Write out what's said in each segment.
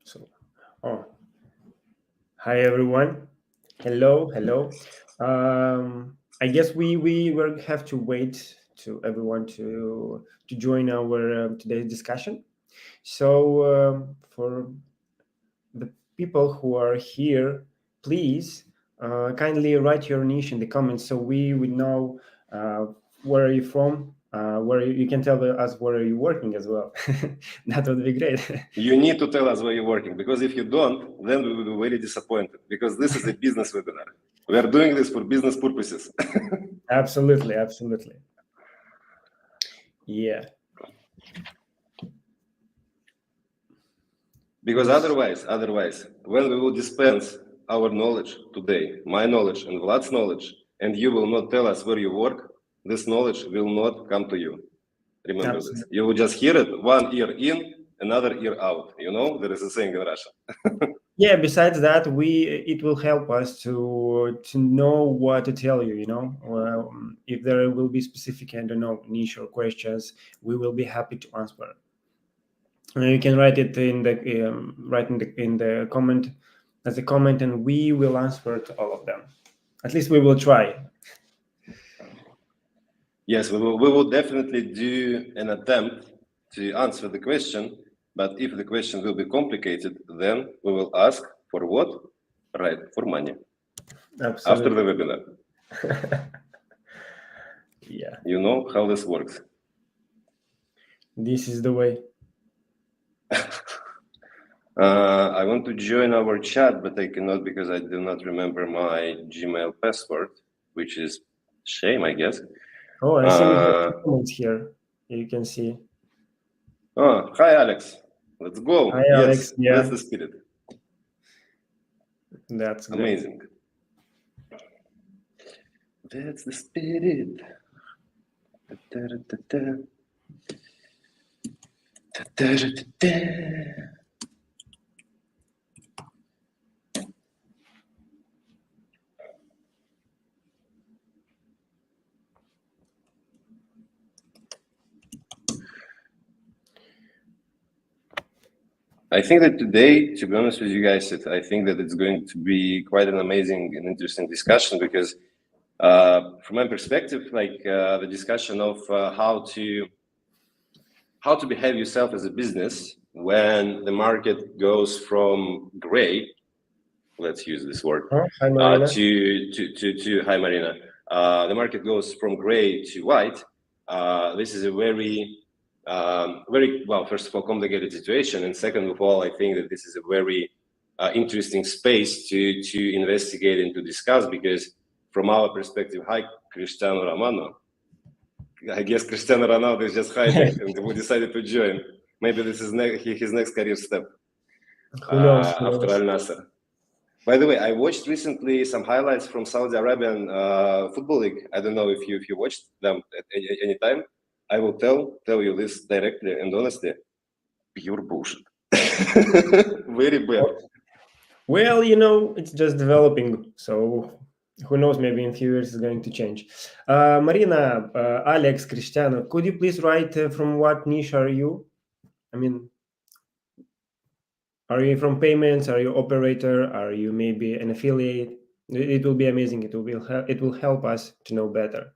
So, oh, hi everyone. Hello, hello. I guess we will have to wait to everyone to join our today's discussion. So, for the people who are here, please kindly write your niche in the comments so we would know where are you from, where you can tell us where are you working as well. That would be great. You need to tell us where you're working, because if you don't, then we will be very disappointed, because this is a business webinar. We are doing this for business purposes. Absolutely, absolutely. Yeah. Because otherwise, when we will dispense our knowledge today, my knowledge and Vlad's knowledge, and you will not tell us where you work, this knowledge will not come to you. Remember Absolutely. this. You will just hear it, one ear in, another ear out. You know, there is a saying in Russia. Yeah, besides that, it will help us to know what to tell you, if there will be specific, I don't know, niche or questions, we will be happy to answer. You can write it in the comment as a comment, and we will answer to all of them. At least we will try. Yes, we will definitely do an attempt to answer the question, but if the question will be complicated, then we will ask for what? Right, for money. Absolutely. After the webinar. Yeah. You know how this works. This is the way. I want to join our chat, but I cannot because I do not remember my Gmail password, which is shame, I guess. Oh, I see we have comments here. You can see. Oh, hi, Alex. Let's go. Hi, yes, Alex. Yeah. That's the spirit. That's great. Amazing. That's the spirit. I think that today, to be honest with you guys, I think that it's going to be quite an amazing and interesting discussion, because from my perspective, like the discussion of how to behave yourself as a business when the market goes from gray, let's use this word, hi, Marina. to hi, Marina. The market goes from gray to white. This is a very well, first of all, complicated situation, and second of all, I think that this is a very interesting space to investigate and to discuss, because from our perspective, hi, Cristiano Romano. I guess Cristiano Ronaldo is just hiding and we decided to join. Maybe this is his next career step. Who knows? After Al Nassr. By the way, I watched recently some highlights from Saudi Arabian Football League. I don't know if you watched them at any time. I will tell you this directly and honestly. Pure bullshit. Very bad. Well, it's just developing, so who knows, maybe in few years it's going to change. Marina, Alex, Cristiano, could you please write from what niche are you? I mean, are you from payments? Are you operator? Are you maybe an affiliate? It will be amazing. It will help us to know better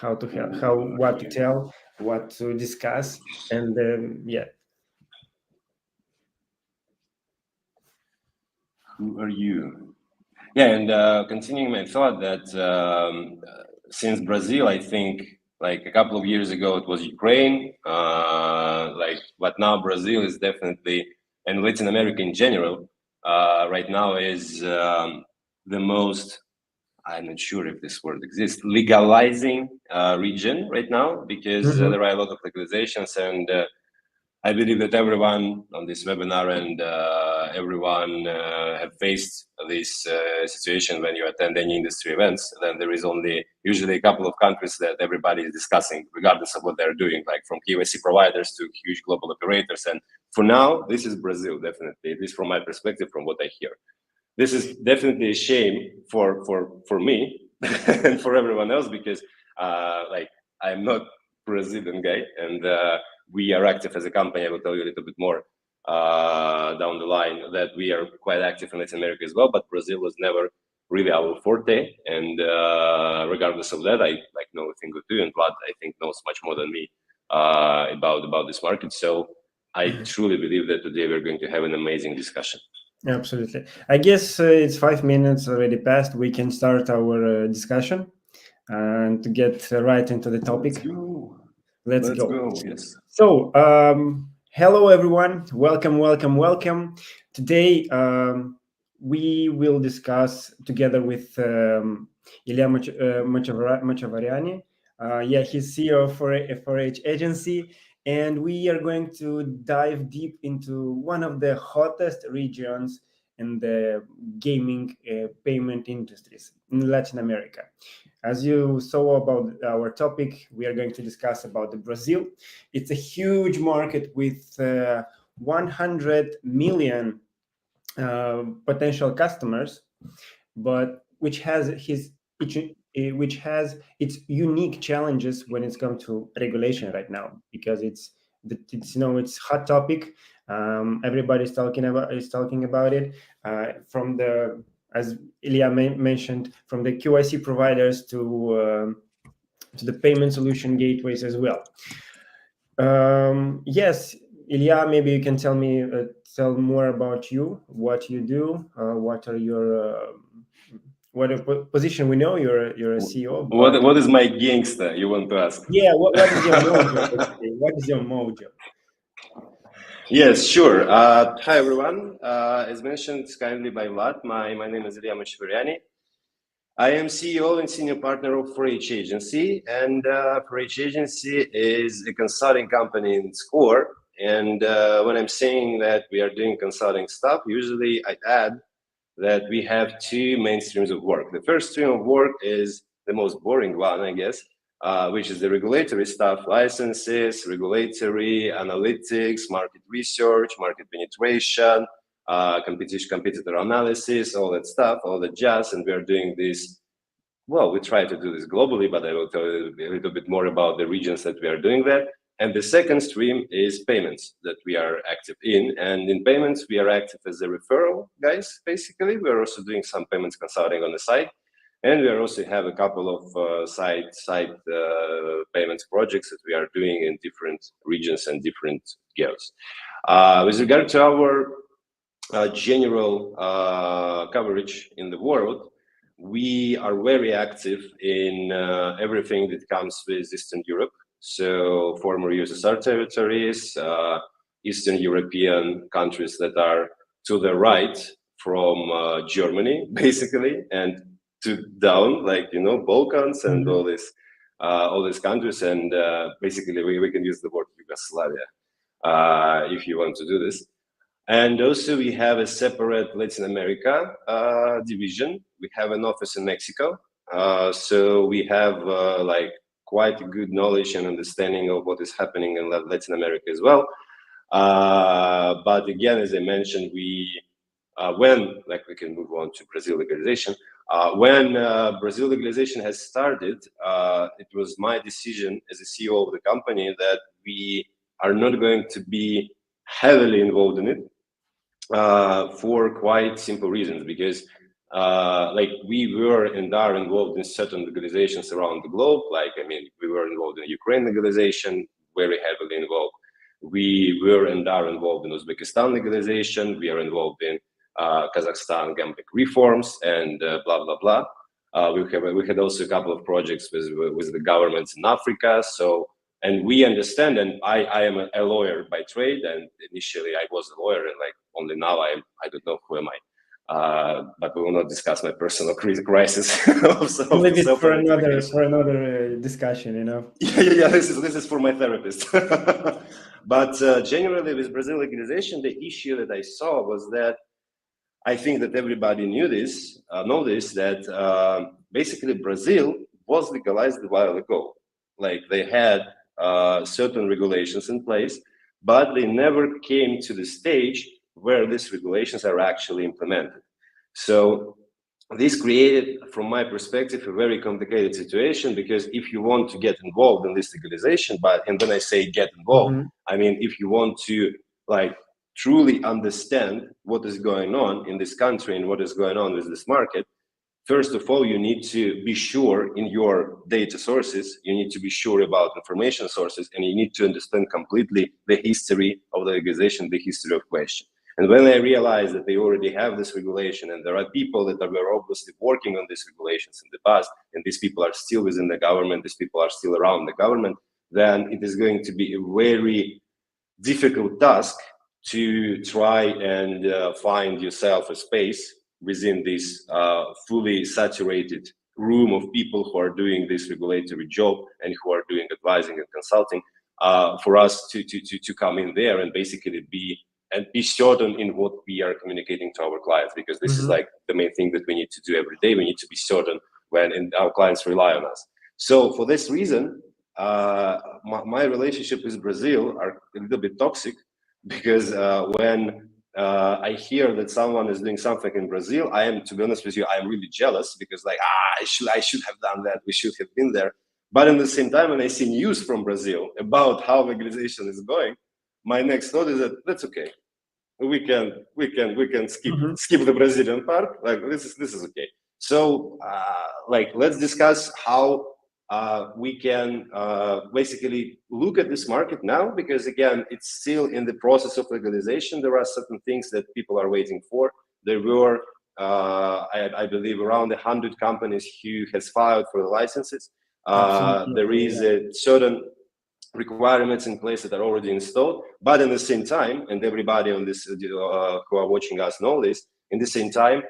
what to tell, what to discuss, and yeah. Who are you? Yeah, and continuing my thought that since Brazil, I think like a couple of years ago it was Ukraine, but now Brazil is definitely, and Latin America in general, right now is the most, I'm not sure if this word exists, legalizing region right now, because there are a lot of legalizations, and I believe that everyone on this webinar and everyone have faced this situation when you attend any industry events. Then there is only usually a couple of countries that everybody is discussing, regardless of what they're doing, like from KYC providers to huge global operators. And for now, this is Brazil, definitely, at least from my perspective, from what I hear. This is definitely a shame for me and for everyone else, because I'm not Brazilian guy, and we are active as a company. I will tell you a little bit more down the line that we are quite active in Latin America as well, but Brazil was never really our forte. And regardless of that, I know a thing or two, and Vlad, I think, knows much more than me about this market. So I truly believe that today we're going to have an amazing discussion. Absolutely. I guess it's 5 minutes already passed. We can start our discussion and to get right into the topic. Let's go. Yes. So, hello everyone. Welcome. Today, we will discuss together with Ilya Machavariani. He's CEO for FRH agency, and we are going to dive deep into one of the hottest regions in the gaming payment industries in Latin America. As you saw about our topic, we are going to discuss about the Brazil. It's a huge market with 100 million potential customers, but which has its unique challenges when it's come to regulation right now, because it's hot topic. Everybody's talking about it. From the, as Ilya mentioned, from the QIC providers to the payment solution gateways as well. Yes, Ilya, maybe you can tell more about you, what you do, what are your position. We know you're a CEO. What is my gangster? You want to ask? Yeah, what is your mojo? What is your mojo? Yes, sure. Hi everyone. As mentioned kindly by Vlad, my name is Ilya Machavariani. I am CEO and senior partner of 4H Agency, and 4H Agency is a consulting company in its core. And when I'm saying that we are doing consulting stuff, usually I add that we have two main streams of work. The first stream of work is the most boring one, I guess, which is the regulatory stuff, licenses, regulatory analytics, market research, market penetration, competitor analysis, all that stuff, all the jazz. And we are doing this, well, we try to do this globally, but I will tell you a little bit more about the regions that we are doing that. And the second stream is payments that we are active in. And in payments, we are active as a referral guys, basically. We are also doing some payments consulting on the side. And we also have a couple of side payments projects that we are doing in different regions and different geos. With regard to our general coverage in the world, we are very active in everything that comes with Eastern Europe. So former USSR territories, Eastern European countries that are to the right from Germany, basically, and to down, like, Balkans and all these countries. And basically, we can use the word Yugoslavia if you want to do this. And also we have a separate Latin America division. We have an office in Mexico. So we have quite a good knowledge and understanding of what is happening in Latin America as well. But again, as I mentioned, we can move on to Brazil legalization. When Brazil legalization has started, it was my decision as a CEO of the company that we are not going to be heavily involved in it for quite simple reasons, because we were and are involved in certain legalizations around the globe. We were involved in Ukraine legalization, very heavily involved. We were and are involved in Uzbekistan legalization. We are involved in Kazakhstan gambling reforms and blah, blah, blah. We had also a couple of projects with the governments in Africa. And we understand, and I am a lawyer by trade, and initially I was a lawyer, and only now I don't know who am I. But we will not discuss my personal crisis. Leave it for another discussion, Yeah. This is for my therapist. But generally, with Brazil legalization, the issue that I saw was that I think that everybody know this, that basically Brazil was legalized a while ago. They had certain regulations in place, but they never came to the stage where these regulations are actually implemented. So this created, from my perspective, a very complicated situation, because if you want to get involved in this legalization, and then I say get involved, I mean, if you want to truly understand what is going on in this country and what is going on with this market, first of all, you need to be sure in your data sources, you need to be sure about information sources, and you need to understand completely the history of the organization, the history of question. And when I realized that they already have this regulation and there are people that were obviously working on these regulations in the past, and these people are still within the government, these people are still around the government, then it is going to be a very difficult task to try and find yourself a space within this fully saturated room of people who are doing this regulatory job and who are doing advising and consulting, for us to come in there and basically be certain in what we are communicating to our clients, because this is like the main thing that we need to do every day. We need to be certain when our clients rely on us. So for this reason, my relationship with Brazil are a little bit toxic, because when I hear that someone is doing something in Brazil, I am, to be honest with you, I am really jealous, because like, I should have done that. We should have been there. But at the same time, when I see news from Brazil about how legalization is going, my next thought is that that's okay. We can skip the Brazilian part. Like this is okay. So like, let's discuss how we can basically look at this market now, because again, it's still in the process of legalization. There are certain things that people are waiting for. There were, I believe, around 100 companies who has filed for the licenses. There is a certain requirements in place that are already installed, but in the same time, and everybody on this who are watching us know this, in the same time,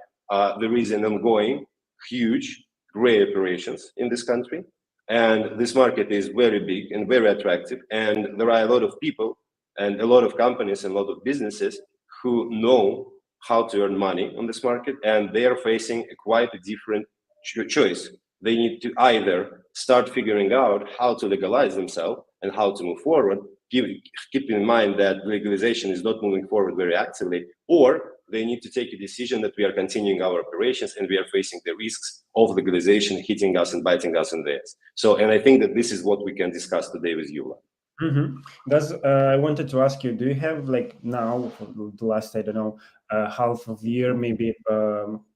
there is an ongoing huge gray operations in this country. And this market is very big and very attractive. And there are a lot of people and a lot of companies and a lot of businesses who know how to earn money on this market. And they are facing quite a different choice. They need to either start figuring out how to legalize themselves and how to move forward, keep in mind that legalization is not moving forward very actively, or they need to take a decision that we are continuing our operations and we are facing the risks of legalization hitting us and biting us in the ass. So, and I think that this is what we can discuss today with you. I wanted to ask you, do you have like now, for the last, I don't know, half of year, maybe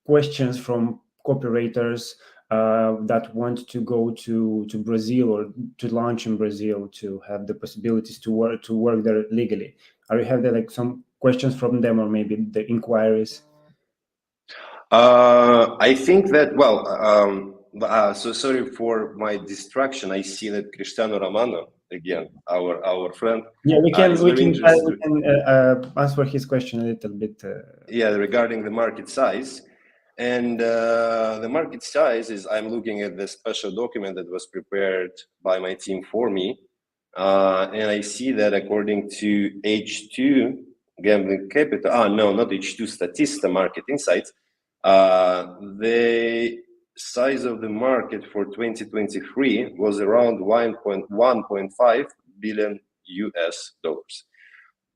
questions from cooperators that want to go to Brazil or to launch in Brazil, to have the possibilities to work there legally? Are you have like some questions from them, or maybe the inquiries? I think that, well, so sorry for my distraction. I see that Cristiano Romano, again, our friend. Yeah, we can answer his question a little bit. Yeah, regarding the market size. And the market size is, I'm looking at the special document that was prepared by my team for me. And I see that according to H2 Gambling Capital, no, not H2, Statista Market Insights, the size of the market for 2023 was around 1.5 billion US dollars.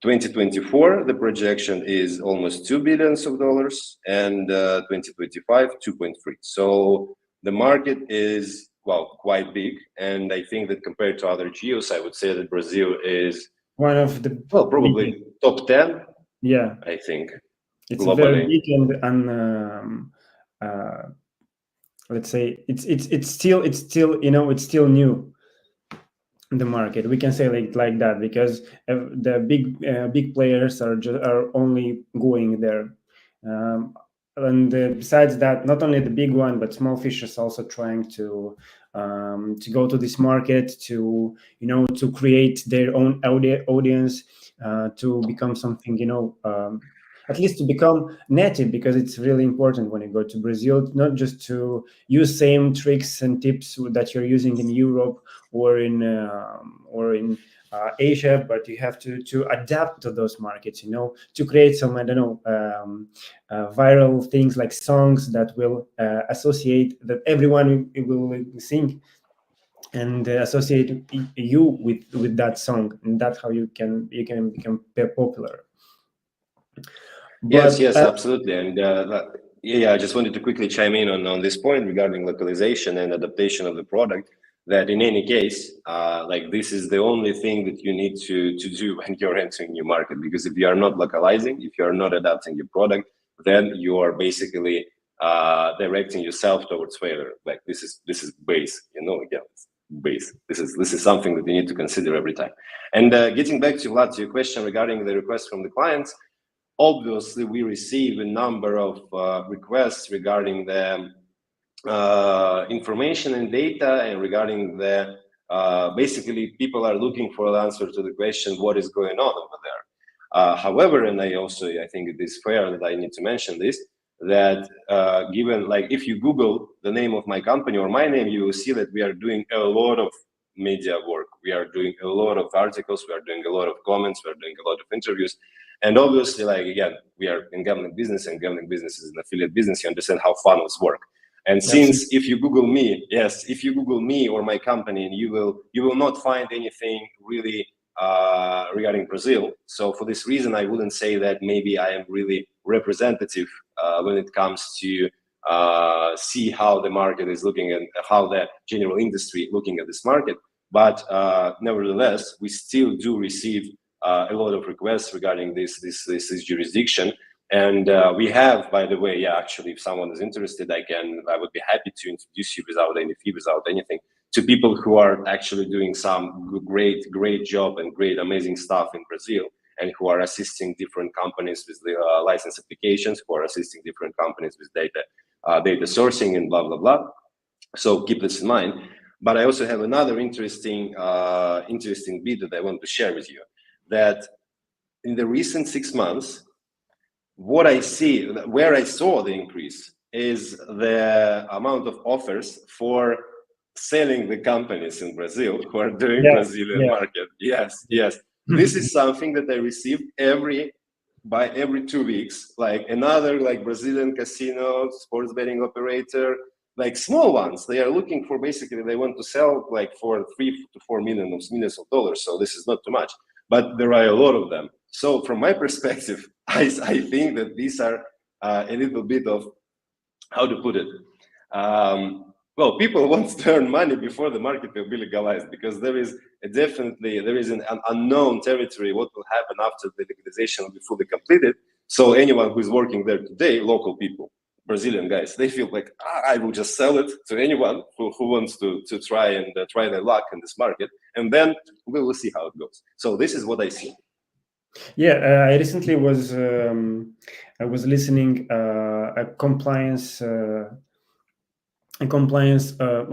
2024, the projection is almost $2 billion, and 2025, 2.3. So the market is, well, quite big. And I think that compared to other geos, I would say that Brazil is one of the, well, probably top 10. Yeah, I think it's globally. Very big, and let's say it's still it's still new. The market, we can say like that, because the big players are only going there, and besides that, not only the big one but small fishers also trying to go to this market, to to create their own audience, to become something, at least to become native, because it's really important when you go to Brazil, not just to use same tricks and tips that you're using in Europe or in Asia, but you have to adapt to those markets, to create some, I don't know, viral things like songs that will associate, that everyone will sing and associate you with that song, and that's how you can become popular. Yes, absolutely. And I just wanted to quickly chime in on this point regarding localization and adaptation of the product. that in any case, like this is the only thing that you need to do when you're entering new market, because if you are not localizing, if you are not adapting your product, then you are basically directing yourself towards failure. Like this is base, you know, again, base. This is something that you need to consider every time. And getting back to Vlad, to your question regarding the request from the clients, obviously we receive a number of requests regarding the information and data, and regarding the basically people are looking for an answer to the question, what is going on over there? However, and I think it is fair that I need to mention this, that given, like, if you Google the name of my company or my name, you will see that we are doing a lot of media work. We are doing a lot of articles, we are doing a lot of comments, we are doing a lot of interviews. And obviously, like, again, we are in gambling business, and gambling business is an affiliate business. You understand how funnels work. And since if you Google me, yes, if you Google me or my company, and you will not find anything really regarding Brazil. So for this reason, I wouldn't say that maybe I am really representative when it comes to see how the market is looking and how the general industry looking at this market. But nevertheless, we still do receive a lot of requests regarding this jurisdiction. And we have, by the way, yeah, actually, if someone is interested, I would be happy to introduce you without any fee, without anything, to people who are actually doing some great job and great, amazing stuff in Brazil, and who are assisting different companies with the license applications, who are assisting different companies with data sourcing and blah, blah, blah. So keep this in mind. But I also have another interesting bit that I want to share with you, that in the recent 6 months, what I see, where I saw the increase, is the amount of offers for selling the companies in Brazil who are doing Brazilian market. Yes. This is something that I receive every 2 weeks, like another like Brazilian casino, sports betting operator, like small ones. They are looking for, basically, they want to sell like for 3 to 4 millions of dollars. So this is not too much, but there are a lot of them. So from my perspective, I think that these are a little bit of, how to put it, well, people want to earn money before the market will be legalized, because there is an unknown territory what will happen after the legalization will be fully completed. So anyone who is working there today, local people, Brazilian guys, they feel like, I will just sell it to anyone who wants to try their luck in this market, and then we will see how it goes. So this is what I see. Yeah, I recently was listening a compliance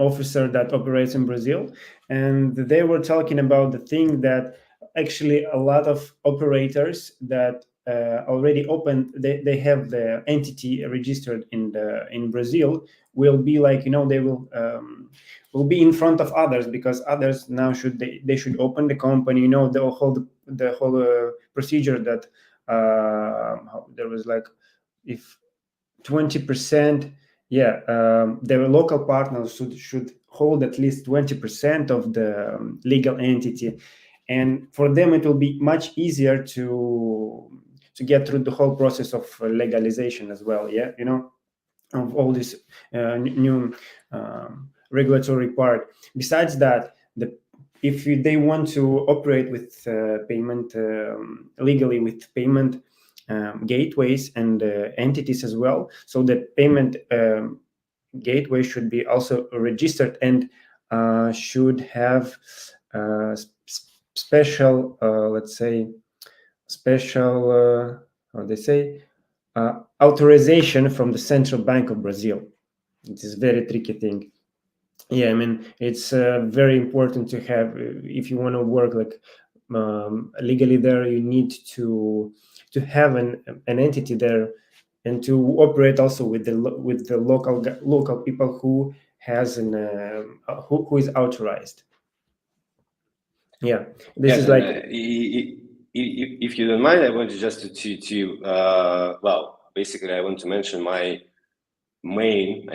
officer that operates in Brazil, and they were talking about the thing that actually a lot of operators that already opened, they have the entity registered in Brazil, will be like, they will be in front of others, because others now they should open the company, the whole procedure that there was, like, if 20%, their local partners should hold at least 20% of the legal entity, and for them it will be much easier to get through the whole process of legalization as well. Of all this new regulatory part. Besides that, if they want to operate with payment legally, with payment gateways and entities as well, so that payment gateway should be also registered and should have special, let's say, special, how they say, authorization from the Central Bank of Brazil. It is a very tricky thing. Yeah, I mean, it's very important to have, if you want to work like legally there, you need to have an entity there, and to operate also with the local people who has who is authorized. Yeah, this is like. If you don't mind, I want to just well, basically, I want to mention my main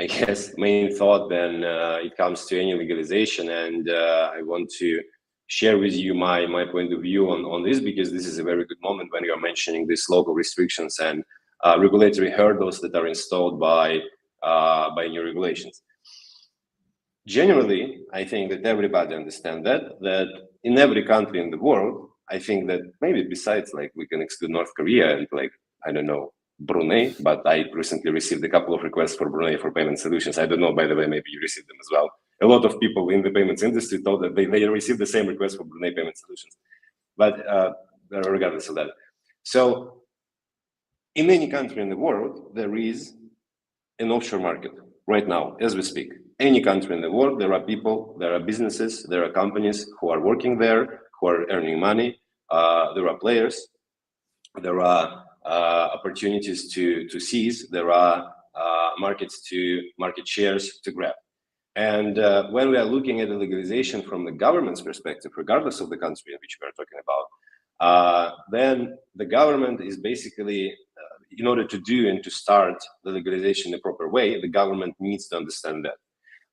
thought when it comes to any legalization, and I want to share with you my point of view on this, because this is a very good moment when you are mentioning these local restrictions and regulatory hurdles that are installed by new regulations. generally, I think that everybody understands that in every country in the world, I think that maybe besides, like, we can exclude North Korea and, like, I don't know, Brunei, but I recently received a couple of requests for Brunei for payment solutions. I don't know, by the way, maybe you received them as well. A lot of people in the payments industry told that they received the same request for Brunei payment solutions. But regardless of that. So in any country in the world, there is an offshore market right now, as we speak. Any country in the world, there are people, there are businesses, there are companies who are working there, who are earning money. There are players, there are opportunities to seize, there are market shares to grab. And when we are looking at the legalization from the government's perspective, regardless of the country in which we are talking about, then the government is basically, in order to do and to start the legalization in a proper way, the government needs to understand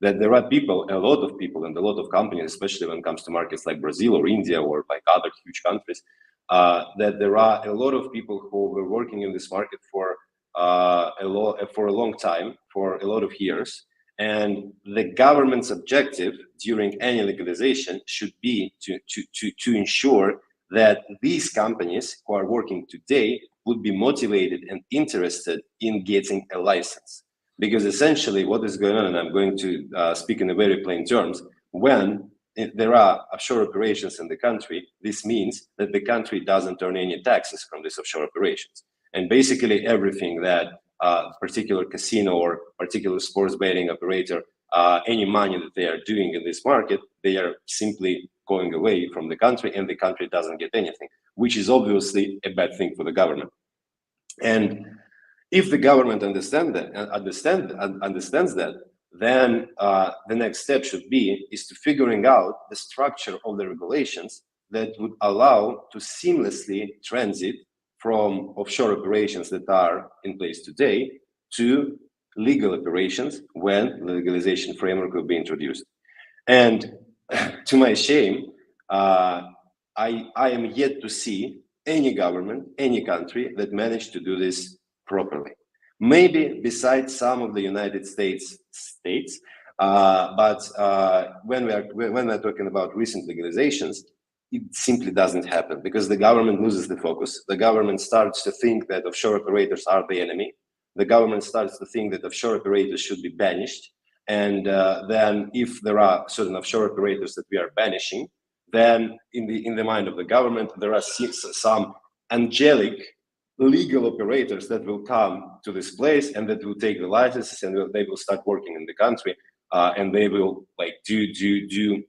that there are people, a lot of people and a lot of companies, especially when it comes to markets like Brazil or India or like other huge countries, that there are a lot of people who were working in this market for a long time, for a lot of years. And the government's objective during any legalization should be to ensure that these companies who are working today would be motivated and interested in getting a license. Because essentially what is going on, and I'm going to speak in a very plain terms, when there are offshore operations in the country, this means that the country doesn't earn any taxes from these offshore operations. And basically everything that particular casino or particular sports betting operator, any money that they are doing in this market, they are simply going away from the country and the country doesn't get anything, which is obviously a bad thing for the government. And if the government understands that, then the next step should be to figuring out the structure of the regulations that would allow to seamlessly transit from offshore operations that are in place today to legal operations when the legalization framework will be introduced. And to my shame, I am yet to see any government, any country that managed to do this properly. Maybe besides some of the United States, but when we're talking about recent legalizations, it simply doesn't happen because the government loses the focus. The government starts to think that offshore operators are the enemy. The government starts to think that offshore operators should be banished. And then if there are certain offshore operators that we are banishing, then in the mind of the government, there are some angelic legal operators that will come to this place and that will take the licenses and they will start working in the country and they will like do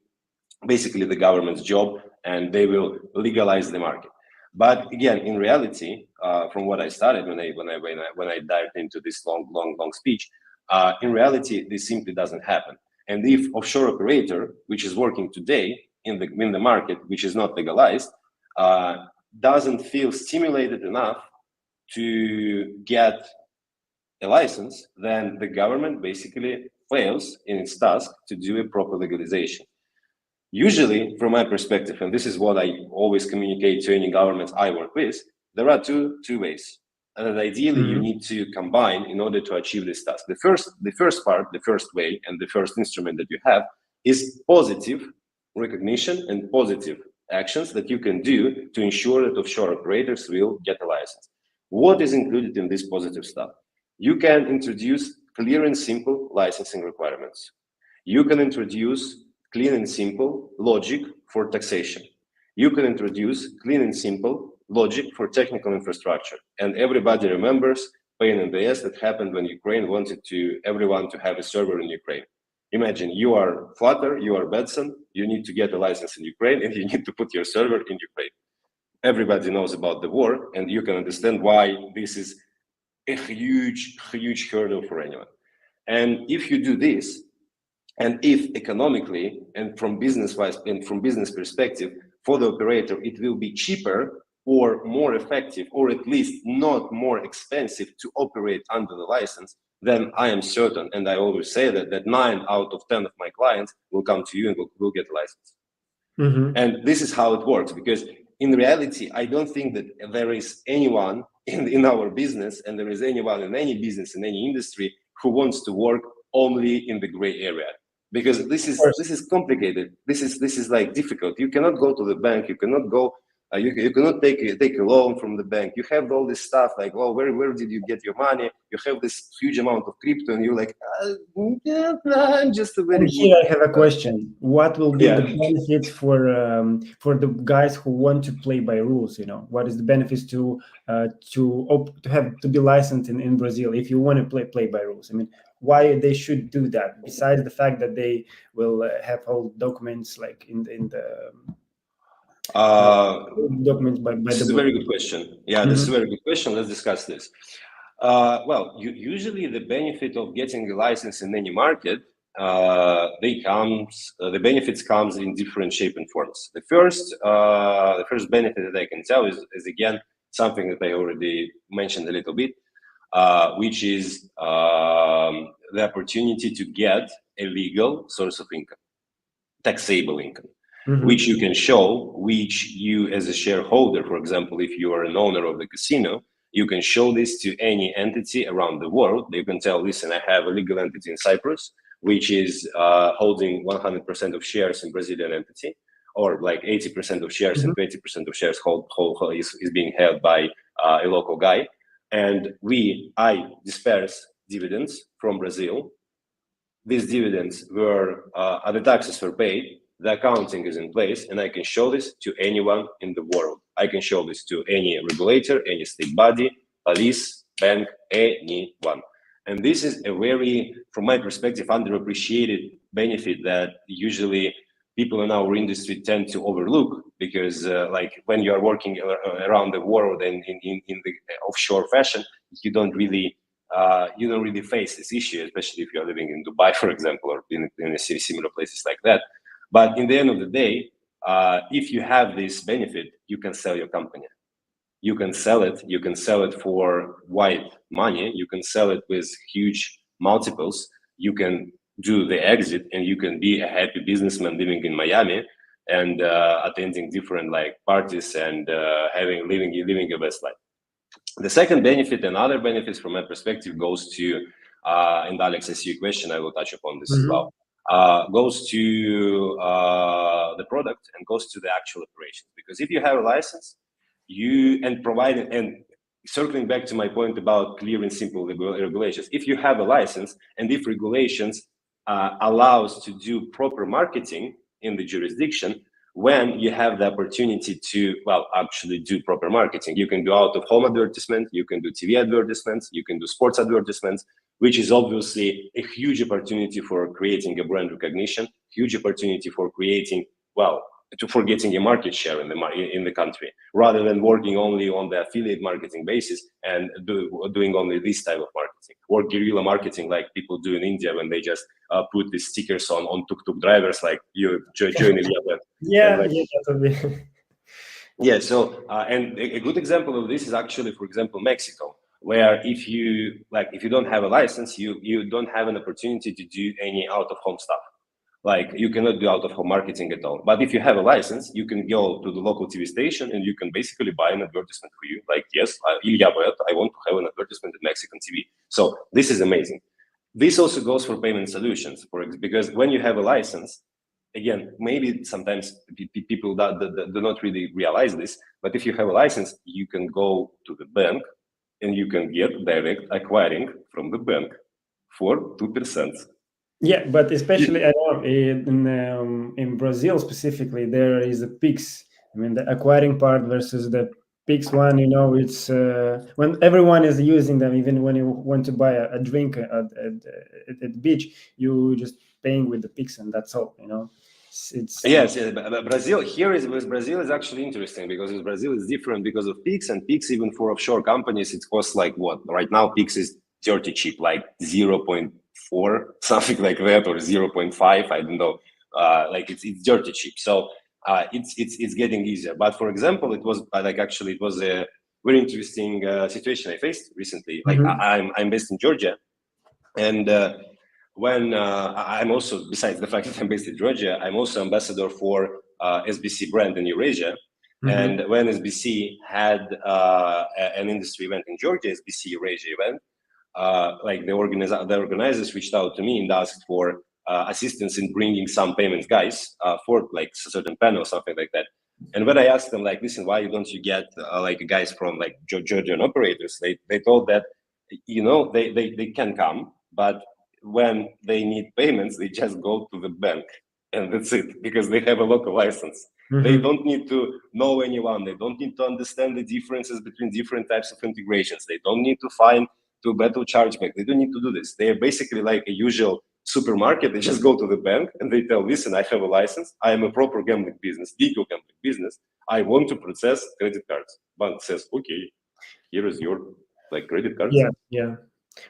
basically the government's job and they will legalize the market. But again, in reality, from what I started when I dived into this long speech, in reality, this simply doesn't happen. And if offshore operator, which is working today in the market, which is not legalized, doesn't feel stimulated enough to get a license, then the government basically fails in its task to do a proper legalization. Usually, from my perspective, and this is what I always communicate to any governments I work with, there are two ways. And ideally, you need to combine in order to achieve this task. The first way, and the first instrument that you have is positive recognition and positive actions that you can do to ensure that offshore operators will get a license. What is included in this positive stuff? You can introduce clear and simple licensing requirements. You can introduce clean and simple logic for taxation. You can introduce clean and simple logic for technical infrastructure. And everybody remembers pain in the ass that happened when Ukraine wanted everyone to have a server in Ukraine. Imagine you are Flutter, you are Betson, you need to get a license in Ukraine and you need to put your server in Ukraine. Everybody knows about the war and you can understand why this is a huge hurdle for anyone. And if you do this, and if economically and from business-wise and from business perspective, for the operator, it will be cheaper or more effective, or at least not more expensive to operate under the license, then I am certain, and I always say that 9 out of 10 of my clients will come to you and will get a license. And this is how it works, because in reality, I don't think that there is anyone in our business, and there is anyone in any business, in any industry, who wants to work only in the gray area. because this is complicated. This is like difficult. You cannot go to the bank. You cannot go. You cannot take a loan from the bank. You have all this stuff like, oh, where did you get your money? You have this huge amount of crypto, and you're like, yeah, I'm just a very And good. here I have a question: what will be Yeah. the benefits for the guys who want to play by rules? You know, what is the benefits to be licensed in Brazil if you want to play by rules? I mean, why they should do that? Besides the fact that they will have all documents like in the documents by This the is a book. very good question. Yeah, this is a very good question. Let's discuss this. Well, usually the benefit of getting a license in any market, the benefits comes in different shape and forms. The first benefit that I can tell is again something that I already mentioned a little bit, which is the opportunity to get a legal source of income, taxable income. Which you can show, which you as a shareholder, for example, if you are an owner of the casino, you can show this to any entity around the world. You can tell, listen, I have a legal entity in Cyprus, which is holding 100% of shares in Brazilian entity, or like 80% of shares and 20% of shares is being held by a local guy. And I disperse dividends from Brazil. These dividends the taxes were paid, the accounting is in place, and I can show this to anyone in the world. I can show this to any regulator, any state body, police, bank, anyone. And this is a very, from my perspective, underappreciated benefit that usually people in our industry tend to overlook, because like when you are working around the world and in the offshore fashion, you don't really face this issue, especially if you're living in Dubai, for example, or in a similar places like that. But in the end of the day, if you have this benefit, you can sell your company. You can sell it. You can sell it for wide money. You can sell it with huge multiples. You can do the exit, and you can be a happy businessman living in Miami and attending different like parties and living your best life. The second benefit and other benefits from my perspective goes to, and Alex, I see your question, I will touch upon this as well, goes to the product and goes to the actual operations. Because if you have a license, and circling back to my point about clear and simple regulations, if you have a license and if regulations allows to do proper marketing in the jurisdiction, when you have the opportunity to, actually do proper marketing, you can do out-of-home advertisement, you can do TV advertisements, you can do sports advertisements, which is obviously a huge opportunity for creating a brand recognition, huge opportunity for creating, for getting a market share in the country, rather than working only on the affiliate marketing basis and doing only this type of marketing, or guerrilla marketing like people do in India when they just put the stickers on tuk-tuk drivers like you join Ilya. Yeah, so and a good example of this is actually, for example, Mexico, where if you don't have a license, you don't have an opportunity to do any out-of-home stuff. Like you cannot do out-of-home marketing at all. But if you have a license, you can go to the local TV station and you can basically buy an advertisement for you. Like, yes, Ilya, I want to have an advertisement at Mexican TV. So this is amazing. This also goes for payment solutions, because when you have a license, again, maybe sometimes people do not really realize this, but if you have a license, you can go to the bank and you can get direct acquiring from the bank for 2%. Yeah, but especially I know in Brazil specifically, there is a PIX. I mean, the acquiring part versus the PIX one. You know, it's when everyone is using them. Even when you want to buy a drink at the beach, you just paying with the PIX, and that's all. You know, yes. Brazil is actually interesting, because Brazil is different because of PIX, and PIX even for offshore companies, it costs like what right now PIX is dirty cheap, like 0.4, something like that, or 0.5, I don't know, like it's dirty cheap, so it's getting easier. But for example, it was a very interesting situation I faced recently. Like I'm based in Georgia, and when I'm also, besides the fact that I'm based in Georgia, I'm also ambassador for SBC brand in Eurasia. And when SBC had an industry event in Georgia, SBC Eurasia event, like the organizers reached out to me and asked for assistance in bringing some payments guys for like a certain panel or something like that. And when I asked them, like, listen, why don't you get like guys from like Georgian operators? They told that, they can come, but when they need payments, they just go to the bank, and that's it, because they have a local license. They don't need to know anyone. They don't need to understand the differences between different types of integrations. They don't need to find to battle chargeback. They don't need to do this. They are basically like a usual supermarket. They just go to the bank and they tell, listen, I have a license. I am a proper gambling business, legal gambling business. I want to process credit cards. Bank says, okay, here is your like credit cards. Yeah.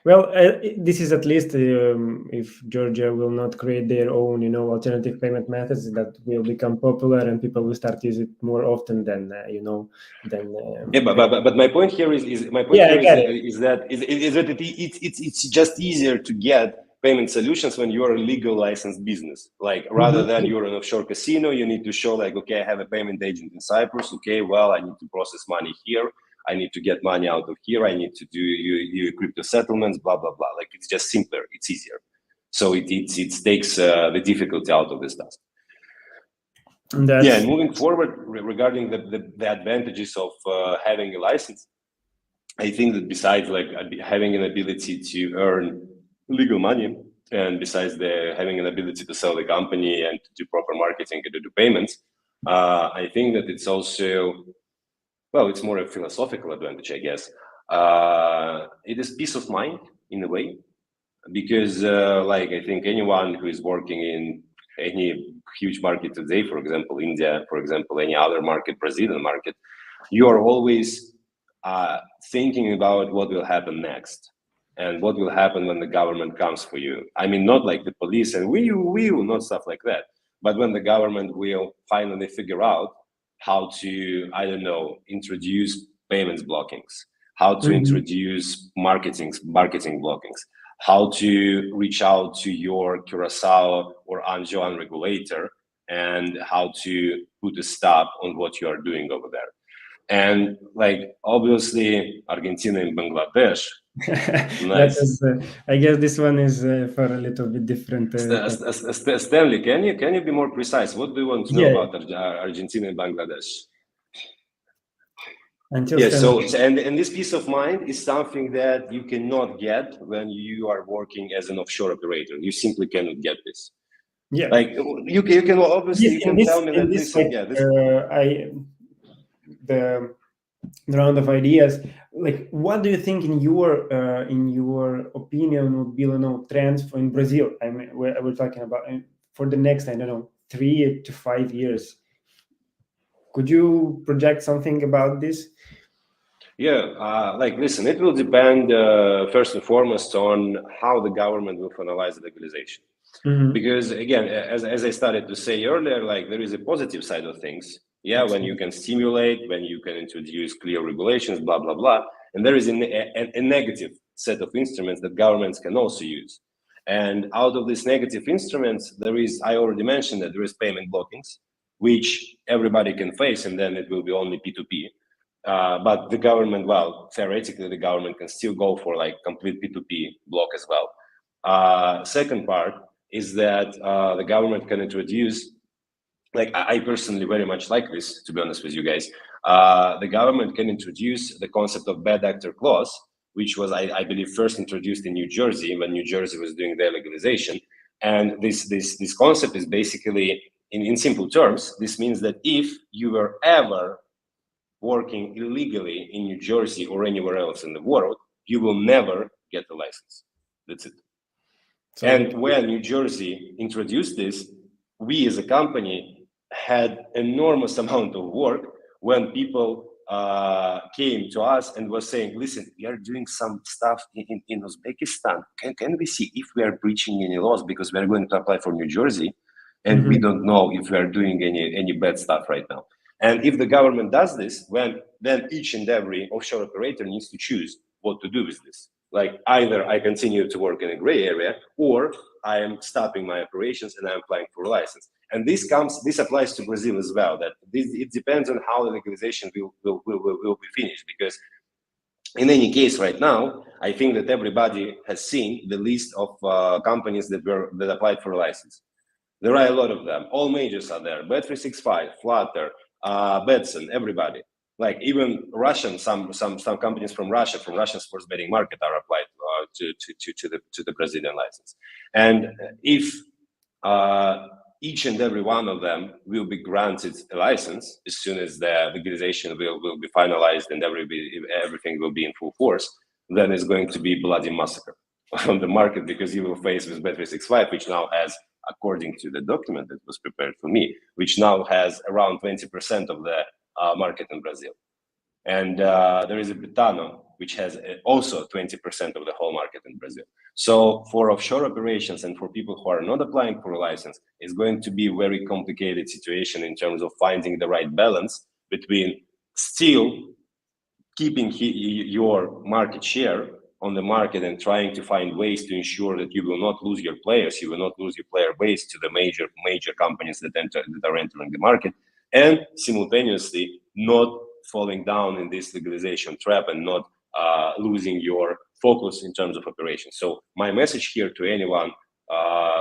Well, this is at least if Georgia will not create their own, alternative payment methods that will become popular and people will start using it more often than, but my point here is that it's just easier to get payment solutions when you are a legal licensed business. Like rather than you're an offshore casino, you need to show like, okay, I have a payment agent in Cyprus. Okay, well, I need to process money here. I need to get money out of here. I need to do you crypto settlements, blah, blah, blah. Like it's just simpler. It's easier. So it takes the difficulty out of this task. And moving forward regarding the advantages of having a license, I think that besides like having an ability to earn legal money, and besides having an ability to sell the company and to do proper marketing and to do payments, I think that it's also, well, it's more a philosophical advantage, I guess. It is peace of mind in a way, because like I think anyone who is working in any huge market today, for example, India, for example, any other market, Brazilian market, you are always thinking about what will happen next and what will happen when the government comes for you. I mean, not like the police and we will, not stuff like that, but when the government will finally figure out how to, I don't know, introduce payments blockings, how to introduce marketing blockings, how to reach out to your Curacao or Anjouan regulator, and how to put a stop on what you are doing over there. And like, obviously, Argentina and Bangladesh. Nice. I guess this one is for a little bit different. Stanley, can you be more precise? What do you want to know about Argentina and Bangladesh? So and this peace of mind is something that you cannot get when you are working as an offshore operator. You simply cannot get this. Yeah, like you can obviously tell me that the round of ideas. Like, what do you think in your opinion would be trends in Brazil? I mean, we're talking about for the next 3 to 5 years. Could you project something about this? Listen, it will depend first and foremost on how the government will finalize the legalization. Because again, as I started to say earlier, like there is a positive side of things. When you can stimulate, when you can introduce clear regulations, blah, blah, blah. And there is a negative set of instruments that governments can also use. And out of these negative instruments, I already mentioned that there is payment blockings, which everybody can face, and then it will be only P2P. But the government, theoretically, the government can still go for like complete P2P block as well. Second part is that the government can introduce, like I personally very much like this, to be honest with you guys, the government can introduce the concept of bad actor clause, which was, I believe, first introduced in New Jersey when New Jersey was doing their legalization. And this concept is basically, in simple terms, this means that if you were ever working illegally in New Jersey or anywhere else in the world, you will never get a license. That's it. And when New Jersey introduced this, we as a company had enormous amount of work when people came to us and was saying, listen, we are doing some stuff in Uzbekistan. Can we see if we are breaching any laws, because we are going to apply for New Jersey and we don't know if we are doing any bad stuff right now. And if the government does this, then each and every offshore operator needs to choose what to do with this. Like either I continue to work in a gray area, or I am stopping my operations and I'm applying for a license. And this applies to Brazil as well. That it depends on how the legalization will be finished, because In any case, right now, I think that everybody has seen the list of companies that applied for a license. There are a lot of them. All majors are there. Bet365, Flutter, Betson, everybody. Like even Russian, some companies from Russian sports betting market are applied to the Brazilian license. And if each and every one of them will be granted a license as soon as the legalization will be finalized and everything will be in full force, then it's going to be bloody massacre on the market, because you will face with Bet365, which now has, according to the document that was prepared for me, which now has around 20% of the market in Brazil. And there is a Betano, which has also 20% of the whole market in Brazil. So for offshore operations and for people who are not applying for a license, it's going to be a very complicated situation in terms of finding the right balance between still keeping your market share on the market and trying to find ways to ensure that you will not lose your players, you will not lose your player base to the major companies that are entering the market, and simultaneously not falling down in this legalization trap and not losing your focus in terms of operations. So my message here to anyone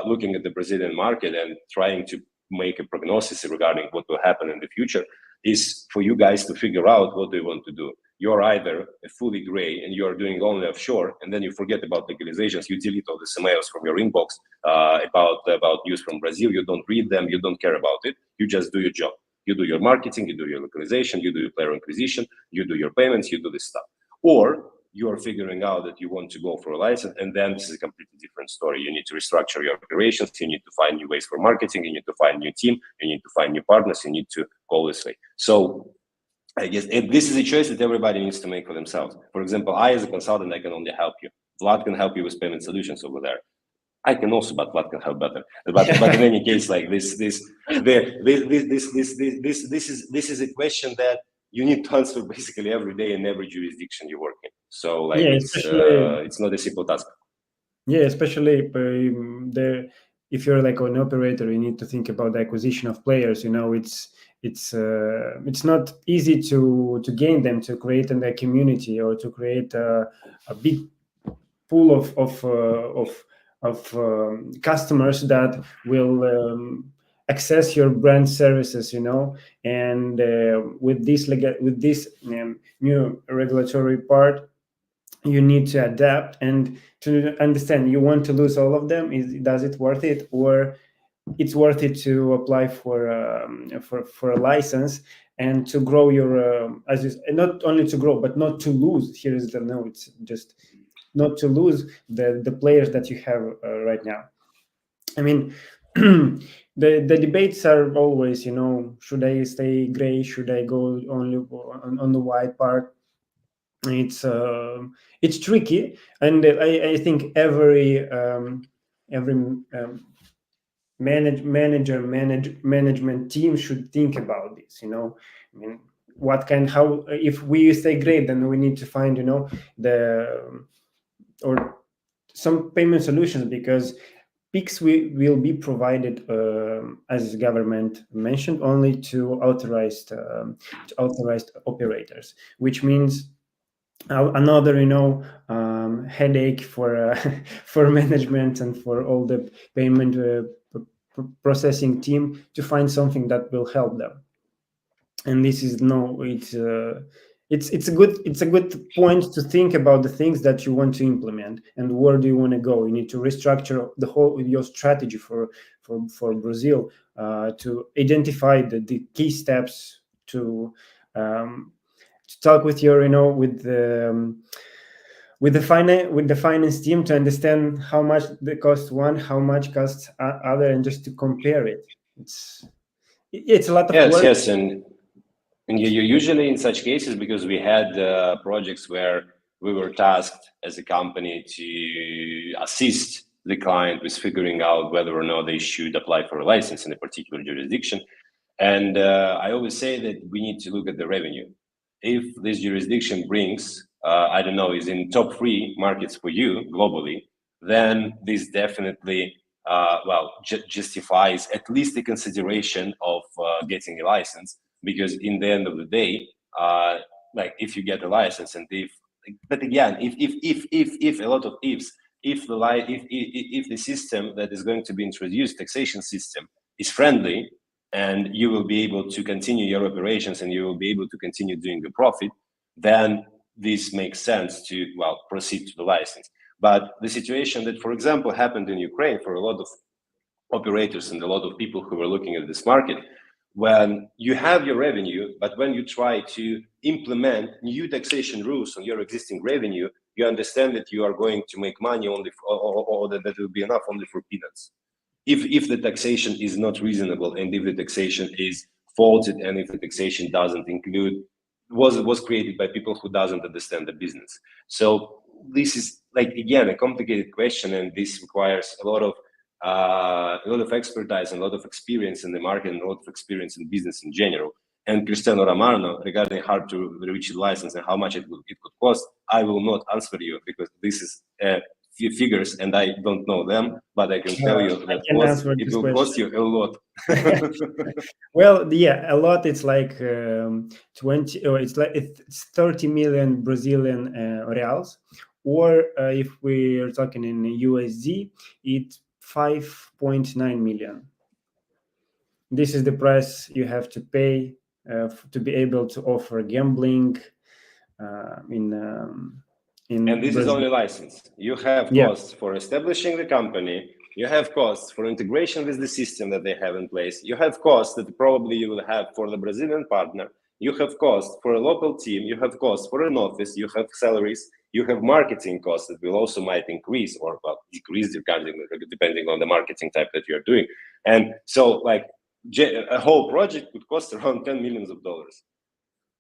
looking at the Brazilian market and trying to make a prognosis regarding what will happen in the future is for you guys to figure out what you want to do. You're either a fully gray and you're doing only offshore, and then you forget about legalizations, you delete all the emails from your inbox about news from Brazil, you don't read them, you don't care about it, you just do your job. You do your marketing, you do your localization, you do your player acquisition, you do your payments, you do this stuff. Or you're figuring out that you want to go for a license, and then this is a completely different story. You need to restructure your operations, you need to find new ways for marketing, you need to find a new team, you need to find new partners, you need to go this way. So I guess this is a choice that everybody needs to make for themselves. For example, I as a consultant, I can only help you. Vlad can help you with payment solutions over there. I can also, but Vlad can help better. But in any case, like this is a question that you need to answer basically every day in every jurisdiction you work in. So like it's not a simple task. Yeah, especially if you're like an operator, you need to think about the acquisition of players. You know, it's not easy to gain them, to create a community or to create a big pool of customers that will access your brand services. You know, and with this new regulatory part, you need to adapt and to understand. You want to lose all of them? Does it worth it, or it's worth it to apply for a license and to grow your not only to grow but not to lose? Here is the no. It's just not to lose the players that you have right now. I mean, the debates are always, you know, should I stay gray? Should I go only on the white part? It's tricky, and I think every management team should think about this. You know, I mean, how if we stay great, then we need to find, you know, or some payment solutions, because PICs will be provided, as government mentioned, only to authorized operators, which means another, you know, headache for for management and for all the payment processing team to find something that will help them. And this is it's a good point to think about the things that you want to implement and where do you want to go. You need to restructure the whole your strategy for Brazil, to identify the key steps to talk with your, you know, with the finance team to understand how much they cost one, how much costs other, and just to compare it. It's a lot of work. Yes, and you usually in such cases, because we had projects where we were tasked as a company to assist the client with figuring out whether or not they should apply for a license in a particular jurisdiction. And I always say that we need to look at the revenue. If this jurisdiction brings, I don't know, is in top 3 markets for you globally, then this definitely justifies at least the consideration of getting a license. Because in the end of the day, like if you get a license and if but again, if a lot of ifs, if the system that is going to be introduced, taxation system, is friendly, and you will be able to continue your operations and you will be able to continue doing the profit, then this makes sense to, well, proceed to the license. But the situation that, for example, happened in Ukraine for a lot of operators and a lot of people who were looking at this market, when you have your revenue, but when you try to implement new taxation rules on your existing revenue, you understand that you are going to make money only, or that will be enough only for peanuts. If the taxation is not reasonable, and if the taxation is faulted, and if the taxation doesn't include, was created by people who doesn't understand the business. So this is, like, again, a complicated question, and this requires a lot of expertise and a lot of experience in the market and a lot of experience in business in general. And Cristiano Romano, regarding how to reach the license and how much it could cost, I will not answer you, because this is few figures and I don't know them, but I can tell you that it will cost you a lot. Well, yeah, a lot. It's like 20, or it's 30 million Brazilian reals, or if we're talking in USD, it's 5.9 million. This is the price you have to pay to be able to offer gambling in and this Brazil. Is only license. You have costs for establishing the company. You have costs for integration with the system that they have in place. You have costs that probably you will have for the Brazilian partner. You have costs for a local team. You have costs for an office. You have salaries. You have marketing costs that will also might increase or, well, decrease depending on the marketing type that you are doing. And so, like, a whole project could cost around $10 million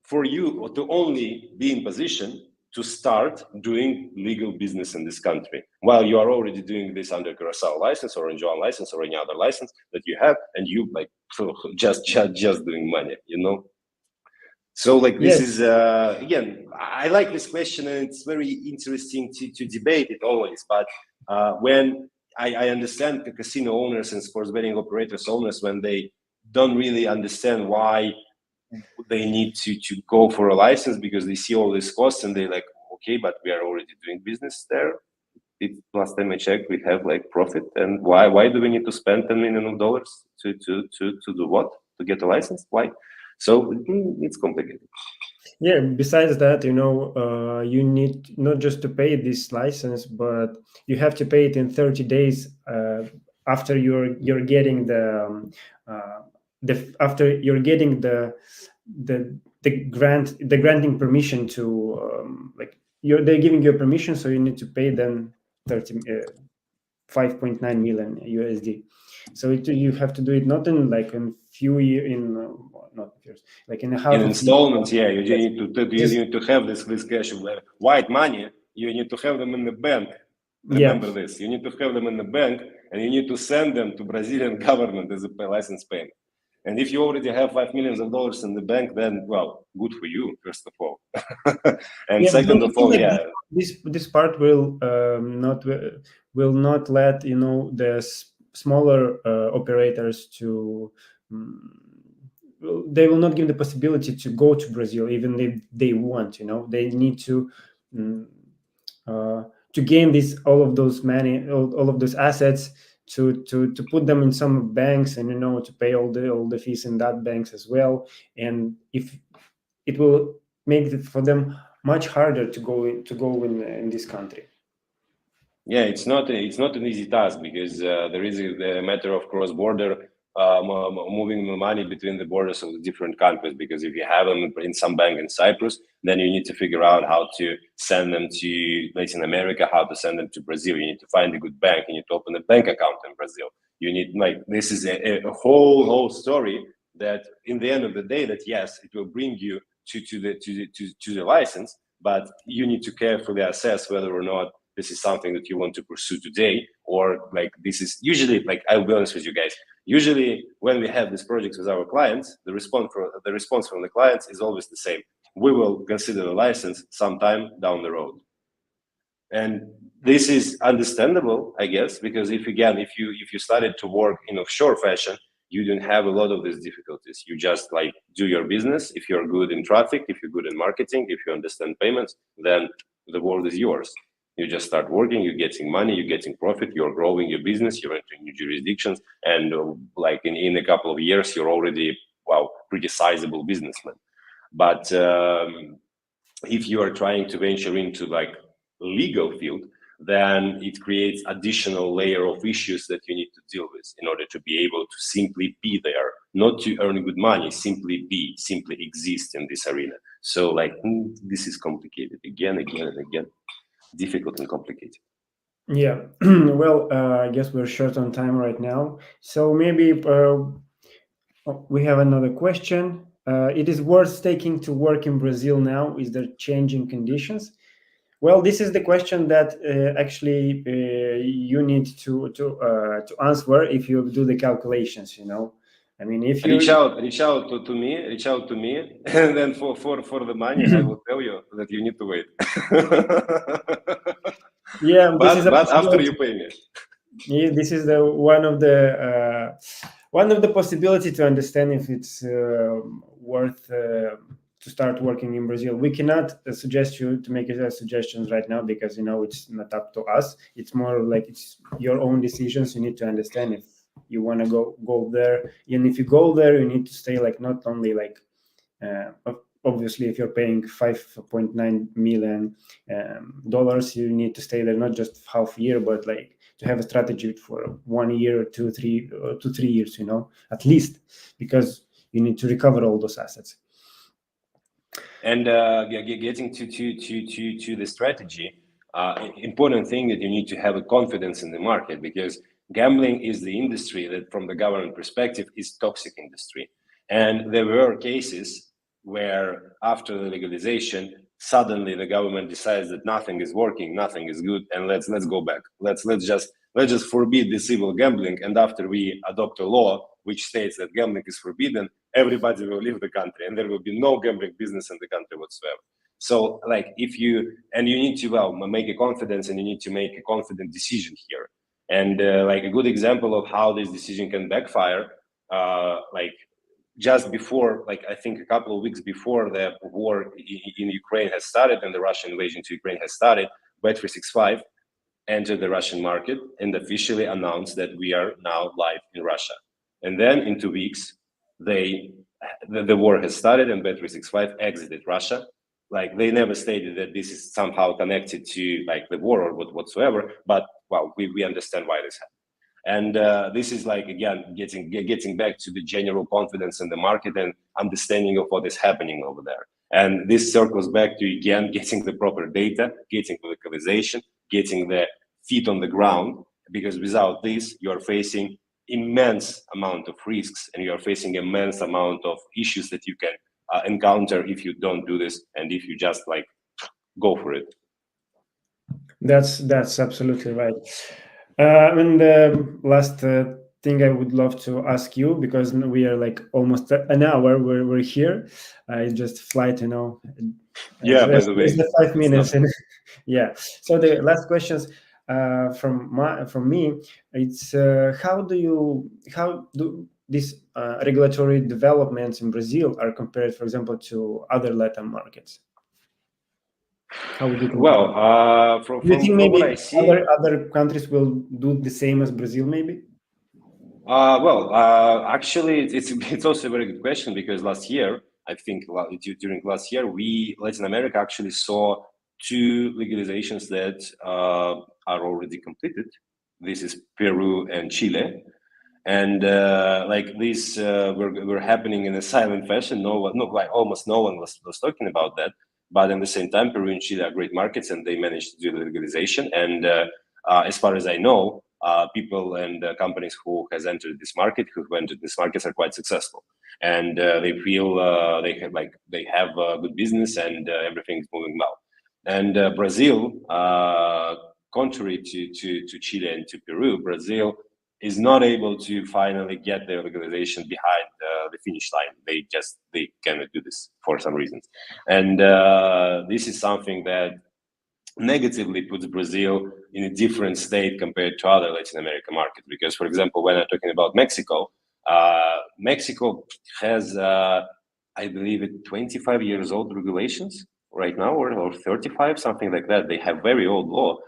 for you to only be in position to start doing legal business in this country, while you are already doing this under Curacao license or Enjoy license or any other license that you have, and you, like, just doing money, you know. So, like, this is again, I like this question, and it's very interesting to debate it always. But when I understand the casino owners and sports betting operators owners, when they don't really understand why they need to go for a license, because they see all these costs and they're like, okay, but we are already doing business there. Last time I checked, we have, like, profit, and why do we need to spend $10 million to do what? To get a license? Why? So it's complicated. Yeah, besides that, you need not just to pay this license, but you have to pay it in 30 days after you're getting after you're getting the granting permission to they're giving you a permission, so you need to pay them 5.9 million USD. So you have to do it not in like in few years, not years, like in a half in installments. Yeah, you need to have this cash, white money. You need to have them in the bank. Remember this. You need to have them in the bank, and you need to send them to Brazilian government as a license payment. And if you already have $5 million in the bank, then, well, good for you, first of all. And second of all, this part will not let the smaller operators to. They will not give the possibility to go to Brazil, even if they want. They need to gain all of those money, all of those assets, to put them in some banks, and to pay all the fees in that banks as well. And if it will make it for them much harder to go in this country. Yeah, it's not an easy task, because there is a matter of cross-border moving the money between the borders of the different countries. Because if you have them in some bank in Cyprus, then you need to figure out how to send them to Latin America, how to send them to Brazil. You need to find a good bank. You need to open a bank account in Brazil. You need, this is a whole story that, in the end of the day, that yes, it will bring you to the license, but you need to carefully assess whether or not this is something that you want to pursue today, or this is usually, I'll be honest with you guys. Usually, when we have these projects with our clients, the response from the clients is always the same. We will consider a license sometime down the road, and this is understandable, I guess, because if you started to work in offshore fashion, you don't have a lot of these difficulties. You just like do your business. If you're good in traffic, if you're good in marketing, if you understand payments, then the world is yours. You just start working, you're getting money, you're getting profit, you're growing your business, you're entering new jurisdictions, and like in a couple of years, you're already, wow, pretty sizable businessman. But if you are trying to venture into like legal field, then it creates additional layer of issues that you need to deal with in order to be able to simply be there, not to earn good money, simply be, simply exist in this arena. So like this is complicated again and again, difficult and complicated. Yeah. Well, I guess we're short on time right now, so maybe we have another question. It is worth taking to work in Brazil now? Is there changing conditions? Well, this is the question that actually you need to answer if you do the calculations. I mean, if you reach out to me, and then for the money, I will tell you that you need to wait. Yeah, but after you pay me. Yeah, this is the one of the possibility to understand if it's worth to start working in Brazil. We cannot suggest you to make suggestions right now because it's not up to us. It's more like it's your own decisions. You need to understand if you want to go there, and if you go there, you need to stay like not only like obviously if you're paying $5.9 million dollars, you need to stay there not just half a year, but like to have a strategy for 1 year, 2, 3 years, at least, because you need to recover all those assets. And getting to the strategy, important thing that you need to have a confidence in the market, because gambling is the industry that, from the government perspective, is toxic industry. And there were cases where after the legalization, suddenly the government decides that nothing is working, nothing is good, and let's go back. Let's just forbid this illegal gambling. And after we adopt a law which states that gambling is forbidden, everybody will leave the country, and there will be no gambling business in the country whatsoever. So, like, you need to make a confidence, and you need to make a confident decision here. And like a good example of how this decision can backfire, like just before, like I think a couple of weeks before the war in Ukraine has started and the Russian invasion to Ukraine has started, Bet365 entered the Russian market and officially announced that we are now live in Russia. And then in 2 weeks, the war has started and Bet365 exited Russia. Like, they never stated that this is somehow connected to like the war or whatsoever, but well, we understand why this happened. And this is like, again, getting back to the general confidence in the market and understanding of what is happening over there. And this circles back to, again, getting the proper data, getting the localization, getting the feet on the ground, because without this, you are facing immense amount of risks and you are facing immense amount of issues that you can encounter if you don't do this and if you just like go for it. That's absolutely right. And the last thing I would love to ask you, because we are like almost an hour where we're here, it's just flight, Yeah, by the way, there's 5 minutes. Yeah. So the last questions from me, it's how do these regulatory developments in Brazil are compared, for example, to other Latin markets? How would you compare? Well, Do you think maybe what I see, other countries will do the same as Brazil, maybe? Actually, it's also a very good question, because last year, I think during last year, Latin America actually saw 2 legalizations that are already completed. This is Peru and Chile. And like these were happening in a silent fashion. Almost no one was talking about that. But at the same time, Peru and Chile are great markets, and they managed to do the legalization. And as far as I know, people and companies who have entered this market are quite successful, and they feel they have good business and everything is moving well. And Brazil, contrary to Chile and to Peru, Brazil is not able to finally get their legalization behind the finish line. They cannot do this for some reasons. And this is something that negatively puts Brazil in a different state compared to other Latin American markets. Because, for example, when I'm talking about Mexico, Mexico has, I believe, 25 years old regulations right now, or 35, something like that. They have very old law.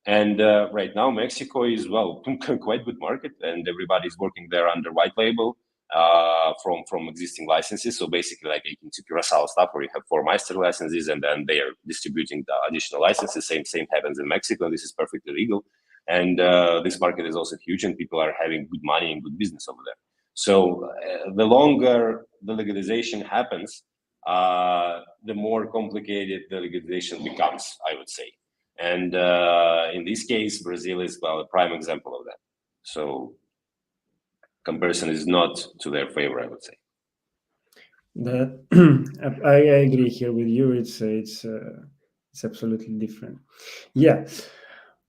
And right now, Mexico is, well, quite good market, and everybody's working there under white label from existing licenses. So basically, like akin Curacao stuff, where you have 4 master licenses, and then they are distributing the additional licenses. Same happens in Mexico. And this is perfectly legal, and this market is also huge, and people are having good money and good business over there. So the longer the legalization happens, the more complicated the legalization becomes, I would say. And in this case, Brazil is, well, a prime example of that. So comparison is not to their favor, I would say. That I agree here with you. It's absolutely different. Yeah.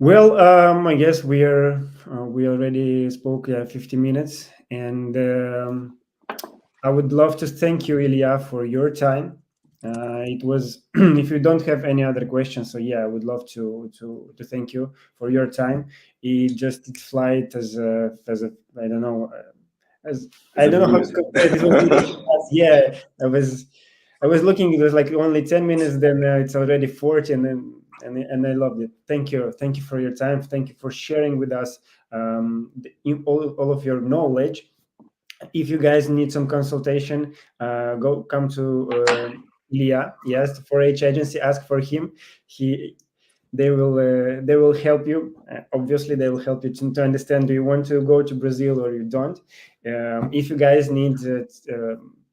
Well, I guess we already spoke 50 minutes, and I would love to thank you, Ilya, for your time. It was if you don't have any other questions, so yeah, I would love to thank you for your time. It flight as a I don't know I don't know how to compare this one. Yeah, I was looking. It was like only 10 minutes. Then it's already 40, and then and I loved it. Thank you for your time. Thank you for sharing with us all of your knowledge. If you guys need some consultation, come to Ilya. Yes, the 4H agency. Ask for him. They will help you. Obviously, they will help you to understand, do you want to go to Brazil or you don't. If you guys need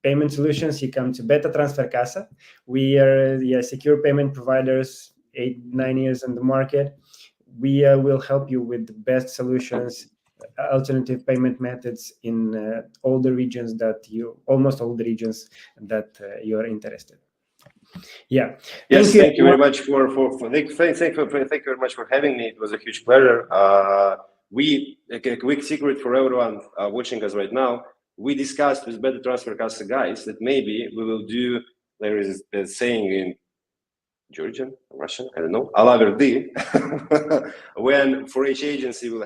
payment solutions, you come to Betatransfer Kassa. We are secure payment providers, 8-9 years in the market. We will help you with the best solutions, alternative payment methods in all the regions almost all the regions that you are interested. Yeah. Yes. Thank you very much thank you very much for having me. It was a huge pleasure. A quick secret for everyone watching us right now. We discussed with Betatransfer Kassa guys that maybe we will do. There is a saying in Georgian, Russian, I don't know, Alaverdi, when 4H agency will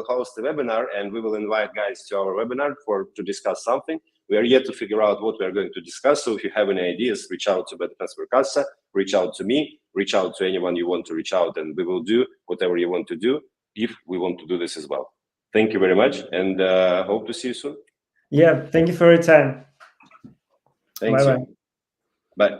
host a webinar, and we will invite guys to our webinar to discuss something. We are yet to figure out what we are going to discuss. So if you have any ideas, reach out to Betatransfer Kassa, reach out to me, reach out to anyone you want to reach out, and we will do whatever you want to do if we want to do this as well. Thank you very much, and hope to see you soon. Yeah, thank you for your time. Thanks. Bye-bye. Bye.